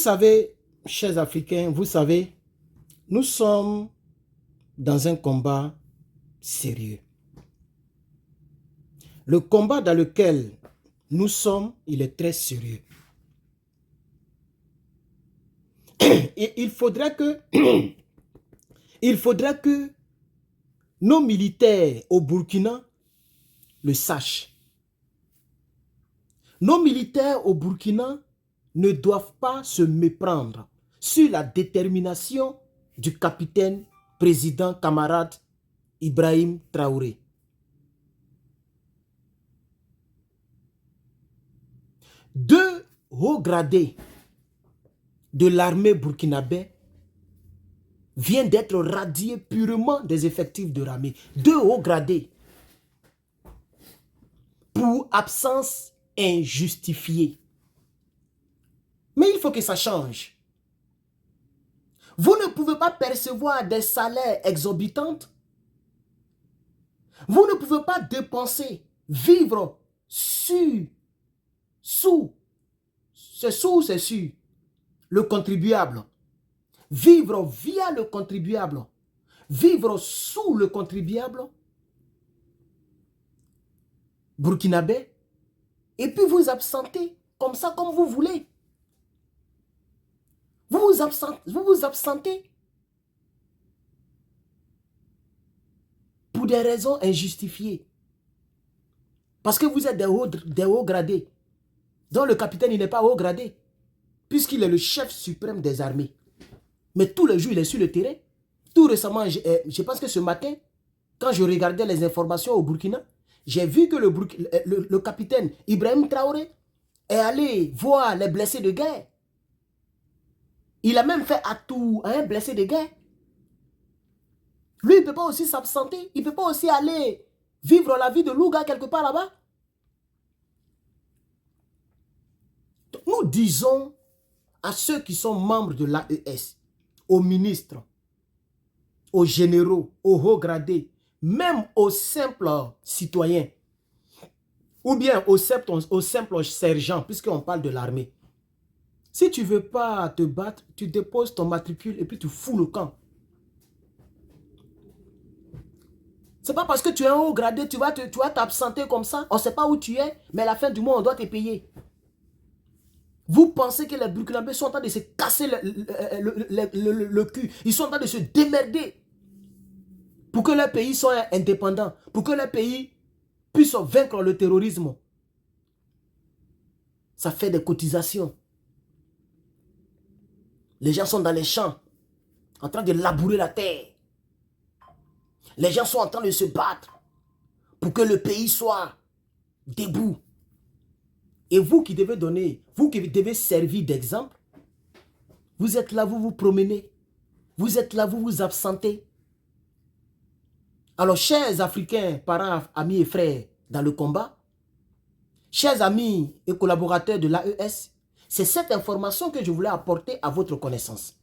savez, chers Africains, vous savez, nous sommes dans un combat sérieux. Le combat dans lequel nous sommes, il est très sérieux. Et il faudrait que nos militaires au Burkina le sachent. Nos militaires au Burkina ne doivent pas se méprendre sur la détermination du capitaine, président, camarade Ibrahim Traoré. Deux hauts gradés de l'armée burkinabé viennent d'être radiés purement des effectifs de l'armée. Deux hauts gradés pour absence injustifiée. Mais il faut que ça change. Vous ne pouvez pas percevoir des salaires exorbitants. Vous ne pouvez pas dépenser, vivre sous le contribuable. Vivre via le contribuable. Vivre sous le contribuable burkinabé. Et puis vous absentez comme ça, comme vous voulez. Vous vous absentez pour des raisons injustifiées. Parce que vous êtes des hauts gradés. Donc le capitaine, il n'est pas haut gradé. Puisqu'il est le chef suprême des armées. Mais tous les jours, il est sur le terrain. Tout récemment, je pense que ce matin, quand je regardais les informations au Burkina, j'ai vu que le capitaine Ibrahim Traoré est allé voir les blessés de guerre. Il a même fait atout à un blessé de guerre. Lui, il ne peut pas aussi s'absenter. Il ne peut pas aussi aller vivre la vie de Louga quelque part là-bas. Nous disons à ceux qui sont membres de l'AES, aux ministres, aux généraux, aux hauts gradés, même aux simples citoyens, ou bien aux simples sergents, puisqu'on parle de l'armée. Si tu ne veux pas te battre, tu déposes ton matricule et puis tu fous le camp. Ce n'est pas parce que tu es un haut gradé, tu vas t'absenter comme ça. On ne sait pas où tu es, mais à la fin du mois, on doit te payer. Vous pensez que les Burkinabés sont en train de se casser le cul. Ils sont en train de se démerder pour que leur pays soit indépendant, pour que leur pays puisse vaincre le terrorisme. Ça fait des cotisations. Les gens sont dans les champs, en train de labourer la terre. Les gens sont en train de se battre pour que le pays soit debout. Et vous qui devez donner, vous qui devez servir d'exemple, vous êtes là, vous vous promenez. Vous êtes là, vous vous absentez. Alors, chers Africains, parents, amis et frères dans le combat, chers amis et collaborateurs de l'AES, c'est cette information que je voulais apporter à votre connaissance.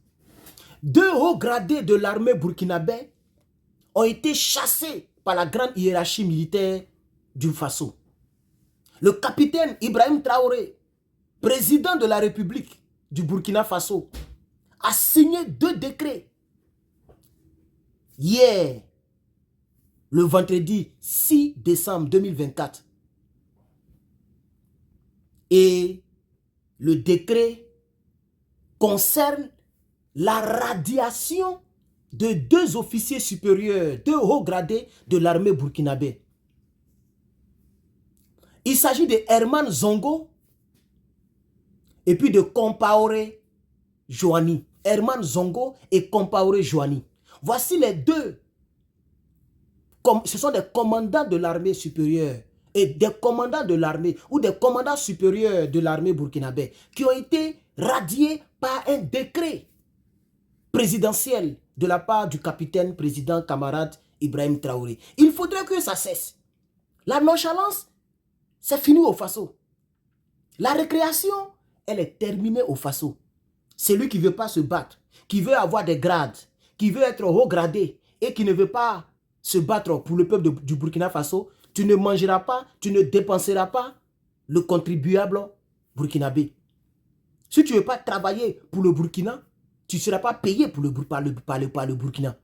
Deux hauts gradés de l'armée burkinabé ont été chassés par la grande hiérarchie militaire du Faso. Le capitaine Ibrahim Traoré, président de la République du Burkina Faso, a signé 2 décrets. Hier, le vendredi 6 décembre 2024. Et le décret concerne la radiation de 2 officiers supérieurs, 2 hauts gradés de l'armée burkinabé. Il s'agit de Herman Zongo et puis de Compaoré Joani. Herman Zongo et Compaoré Joani. Voici les 2. Ce sont des commandants de l'armée supérieure et des commandants de l'armée ou des commandants supérieurs de l'armée burkinabé qui ont été radiés par un décret présidentiel de la part du capitaine président camarade Ibrahim Traoré. Il faudrait que ça cesse. La nonchalance, c'est fini au Faso. La récréation, elle est terminée au Faso. Celui qui ne veut pas se battre, qui veut avoir des grades, qui veut être haut gradé et qui ne veut pas se battre pour le peuple du Burkina Faso, tu ne mangeras pas, tu ne dépenseras pas le contribuable burkinabé. Si tu ne veux pas travailler pour le Burkina, tu ne seras pas payé pour par le Burkina.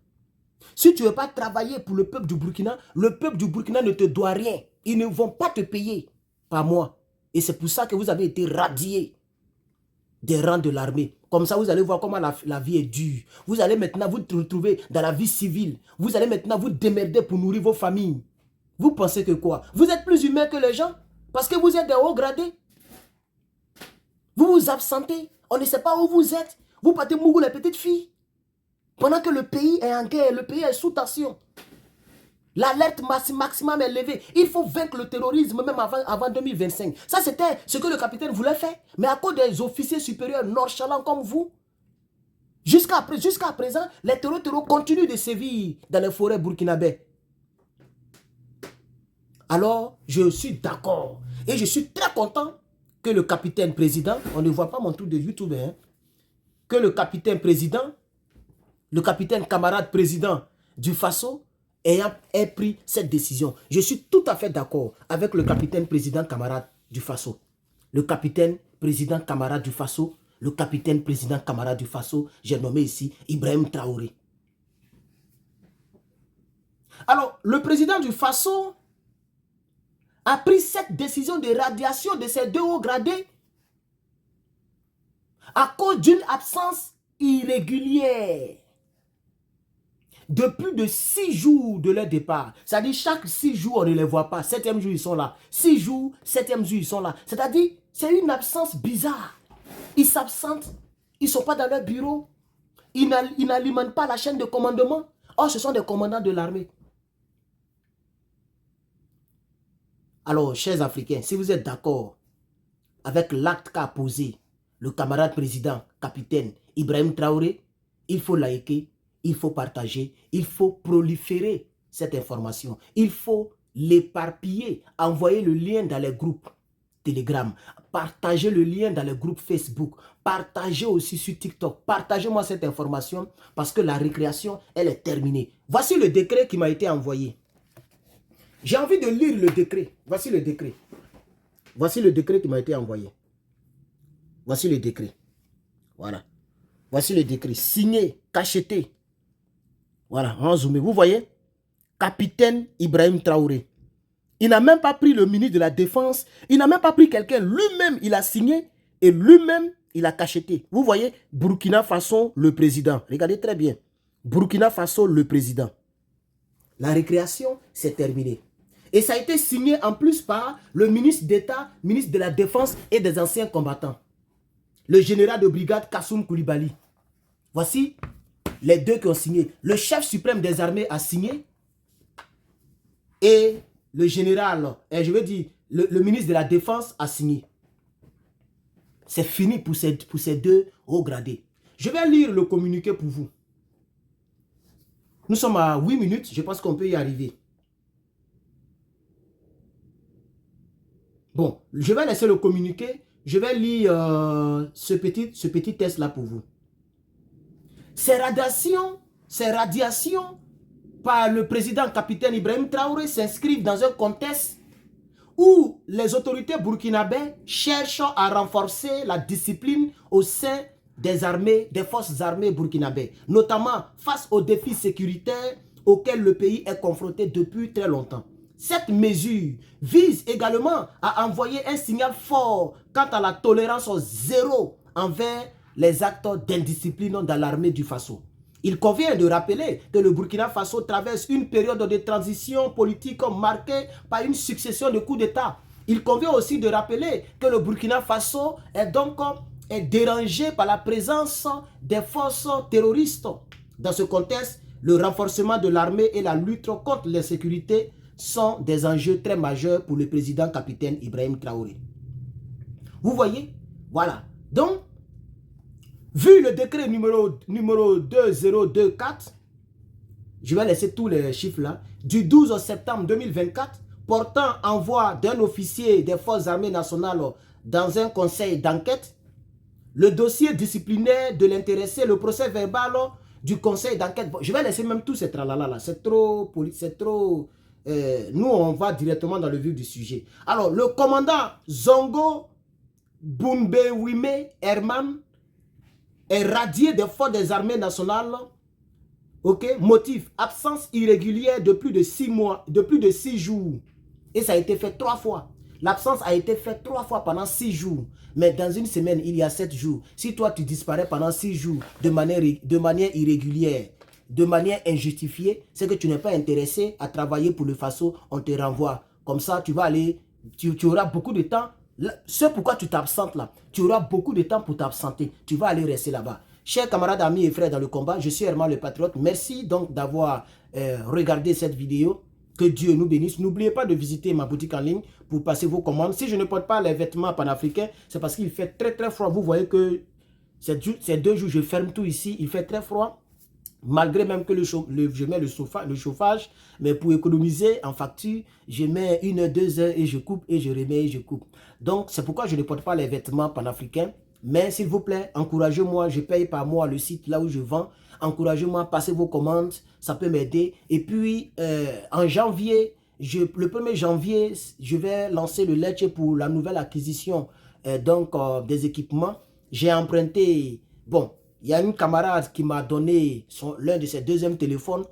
Si tu ne veux pas travailler pour le peuple du Burkina ne te doit rien. Ils ne vont pas te payer par mois. Et c'est pour ça que vous avez été radié des rangs de l'armée. Comme ça, vous allez voir comment la vie est dure. Vous allez maintenant vous retrouver dans la vie civile. Vous allez maintenant vous démerder pour nourrir vos familles. Vous pensez que quoi? Vous êtes plus humain que les gens parce que vous êtes des hauts gradés. Vous vous absentez. On ne sait pas où vous êtes. Vous partez mourir les petites filles. Pendant que le pays est en guerre, le pays est sous tension. L'alerte maximum est levée. Il faut vaincre le terrorisme même avant 2025. Ça, c'était ce que le capitaine voulait faire. Mais à cause des officiers supérieurs nonchalants comme vous, jusqu'à présent, les terreaux continuent de sévir dans les forêts burkinabè. Alors, je suis d'accord. Et je suis très content que le capitaine président, on ne voit pas mon truc de YouTube, hein, que le capitaine président, le capitaine camarade président du Faso, ait pris cette décision. Je suis tout à fait d'accord avec le capitaine président camarade du Faso. Le capitaine président camarade du Faso, le capitaine président camarade du Faso, j'ai nommé ici Ibrahim Traoré. Alors, le président du Faso a pris cette décision de radiation de ces deux hauts gradés à cause d'une absence irrégulière de plus de 6 jours de leur départ. C'est-à-dire chaque 6 jours, on ne les voit pas. 7e jour, ils sont là. 6 jours, 7e jour, ils sont là. C'est-à-dire, c'est une absence bizarre. Ils s'absentent, ils ne sont pas dans leur bureau. Ils n'alimentent pas la chaîne de commandement. Or, ce sont des commandants de l'armée. Alors, chers Africains, si vous êtes d'accord avec l'acte qu'a posé le camarade président, capitaine Ibrahim Traoré, il faut liker, il faut partager, il faut proliférer cette information. Il faut l'éparpiller, envoyer le lien dans les groupes Telegram, partager le lien dans les groupes Facebook, partager aussi sur TikTok. Partagez-moi cette information parce que la récréation, elle est terminée. Voici le décret qui m'a été envoyé. J'ai envie de lire le décret. Voici le décret. Voici le décret qui m'a été envoyé. Voici le décret. Voilà. Voici le décret. Signé, cacheté. Voilà, en zoomé. Vous voyez? Capitaine Ibrahim Traoré. Il n'a même pas pris le ministre de la Défense. Il n'a même pas pris quelqu'un. Lui-même, il a signé et lui-même, il a cacheté. Vous voyez? Burkina Faso, le président. Regardez très bien. Burkina Faso, le président. La récréation, c'est terminé. Et ça a été signé en plus par le ministre d'État, ministre de la Défense et des anciens combattants. Le général de brigade Kassoum Koulibaly. Voici les deux qui ont signé. Le chef suprême des armées a signé et le général, je veux dire, le ministre de la Défense a signé. C'est fini pour ces deux hauts gradés. Je vais lire le communiqué pour vous. Nous sommes à 8 minutes, je pense qu'on peut y arriver. Bon, je vais laisser le communiqué. Je vais lire ce petit test-là pour vous. Ces radiations par le président capitaine Ibrahim Traoré s'inscrivent dans un contexte où les autorités burkinabè cherchent à renforcer la discipline au sein des forces armées burkinabè, notamment face aux défis sécuritaires auxquels le pays est confronté depuis très longtemps. Cette mesure vise également à envoyer un signal fort quant à la tolérance zéro envers les actes d'indiscipline dans l'armée du Faso. Il convient de rappeler que le Burkina Faso traverse une période de transition politique marquée par une succession de coups d'État. Il convient aussi de rappeler que le Burkina Faso est dérangé par la présence des forces terroristes. Dans ce contexte, le renforcement de l'armée et la lutte contre l'insécurité sont des enjeux très majeurs pour le président capitaine Ibrahim Traoré. Vous voyez? Voilà. Donc, vu le décret numéro 2024, je vais laisser tous les chiffres là, du 12 septembre 2024, portant envoi d'un officier des forces armées nationales dans un conseil d'enquête, le dossier disciplinaire de l'intéressé, le procès verbal du conseil d'enquête. Je vais laisser même tout ce tralala là, c'est trop... nous, on va directement dans le vif du sujet. Alors, le commandant Zongo Bounbewime Herman est radié des forces des armées nationales. Ok, motif, absence irrégulière de plus de 6 mois, de plus de 6 jours. Et ça a été fait 3 fois. L'absence a été faite 3 fois pendant 6 jours. Mais dans une semaine, il y a 7 jours. Si toi, tu disparais pendant 6 jours de manière irrégulière, de manière injustifiée, c'est que tu n'es pas intéressé à travailler pour le FASO, on te renvoie. Comme ça, tu vas aller, tu auras beaucoup de temps. C'est pourquoi tu t'absentes là. Tu auras beaucoup de temps pour t'absenter. Tu vas aller rester là-bas. Chers camarades, amis et frères dans le combat, je suis Herman le Patriote. Merci donc d'avoir regardé cette vidéo. Que Dieu nous bénisse. N'oubliez pas de visiter ma boutique en ligne pour passer vos commandes. Si je ne porte pas les vêtements panafricains, c'est parce qu'il fait très très froid. Vous voyez que ces 2 jours, je ferme tout ici. Il fait très froid. Malgré même que je mets le chauffage, mais pour économiser en facture, je mets 1 heure, 2 heures et je coupe et je remets et je coupe. Donc, c'est pourquoi je ne porte pas les vêtements panafricains. Mais s'il vous plaît, encouragez-moi, je paye par mois le site là où je vends. Encouragez-moi, passez vos commandes, ça peut m'aider. Et puis, en janvier, le 1er janvier, je vais lancer le lettre pour la nouvelle acquisition des équipements. J'ai emprunté, bon, il y a une camarade qui m'a donné l'un de ses deuxièmes téléphones.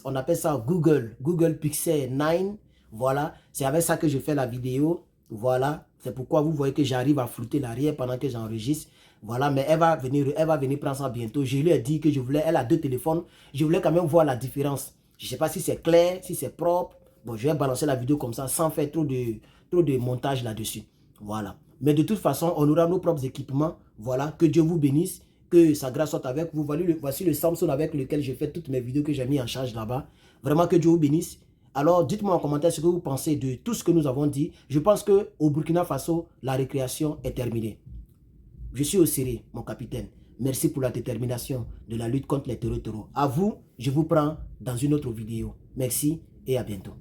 On appelle ça Google Pixel 9. Voilà, c'est avec ça que je fais la vidéo. Voilà, c'est pourquoi vous voyez que j'arrive à flouter l'arrière pendant que j'enregistre. Voilà, mais elle va venir prendre ça bientôt. Je lui ai dit que elle a 2 téléphones. Je voulais quand même voir la différence. Je ne sais pas si c'est clair, si c'est propre. Bon, je vais balancer la vidéo comme ça sans faire trop de montage là-dessus. Voilà. Mais de toute façon, on aura nos propres équipements. Voilà, que Dieu vous bénisse. Que sa grâce soit avec vous. Voici le Samsung avec lequel j'ai fait toutes mes vidéos que j'ai mis en charge là-bas. Vraiment que Dieu vous bénisse. Alors, dites-moi en commentaire ce que vous pensez de tout ce que nous avons dit. Je pense qu'au Burkina Faso, la récréation est terminée. Je suis au Séré, mon capitaine. Merci pour la détermination de la lutte contre les terreaux. À vous, je vous prends dans une autre vidéo. Merci et à bientôt.